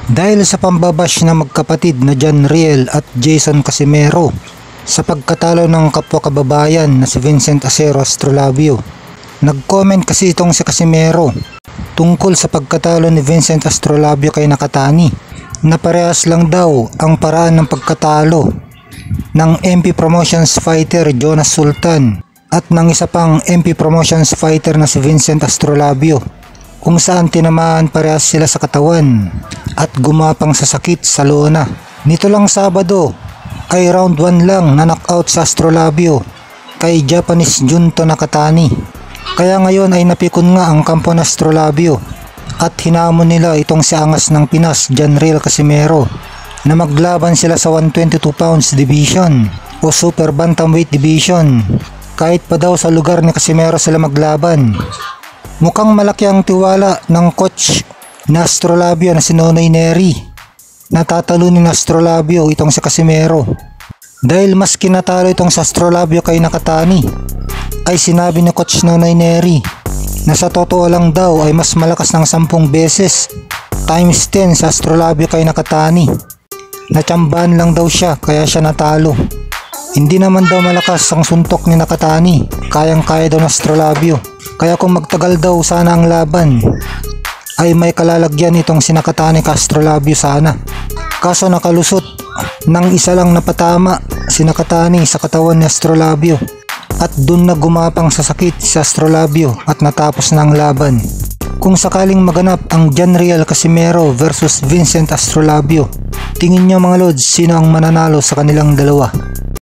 Dahil sa pambabash ng magkapatid na John Riel at Jason Casimero sa pagkatalo ng kapwa kababayan na si Vincent Acero Astrolabio. Nag-comment kasi itong si Casimero tungkol sa pagkatalo ni Vincent Astrolabio kay Nakatani na parehas lang daw ang paraan ng pagkatalo ng MP Promotions fighter Jonas Sultan at ng isa pang MP Promotions fighter na si Vincent Astrolabio, kung saan tinamaan parehas sila sa katawan at gumapang sa sakit sa lona. Nito lang Sabado ay round 1 lang na knockout sa Astrolabio kay Japanese Junto Nakatani. Kaya ngayon ay napikon nga ang kampo ng Astrolabio at hinamon nila itong si Angas ng Pinas John Riel Casimero na maglaban sila sa 122 pounds division o super bantamweight division, kahit pa daw sa lugar ni Casimero sila maglaban. Mukhang malaki ang tiwala ng coach na Astrolabio na si Nonoy Neri. Natatalunin ng Astrolabio itong si Casimero dahil mas kinatalo itong sa Astrolabio kay Nakatani. Ay sinabi ni coach Nonoy Neri na sa totoo lang daw ay mas malakas ng 10 beses times 10 sa Astrolabio kay Nakatani. Natsambahan lang daw siya kaya siya natalo. Hindi naman daw malakas ang suntok ni Nakatani, kayang-kaya daw ng Astrolabio. Kaya kung magtagal daw sana ang laban ay may kalalagyan itong si Nakatani ka Astrolabio sana. Kaso nakalusot ng isa lang napatama si Nakatani sa katawan ni Astrolabio at dun na gumapang sa sakit si Astrolabio at natapos na ang laban. Kung sakaling maganap ang John Riel Casimero versus Vincent Astrolabio, tingin nyo mga lods, sino ang mananalo sa kanilang dalawa?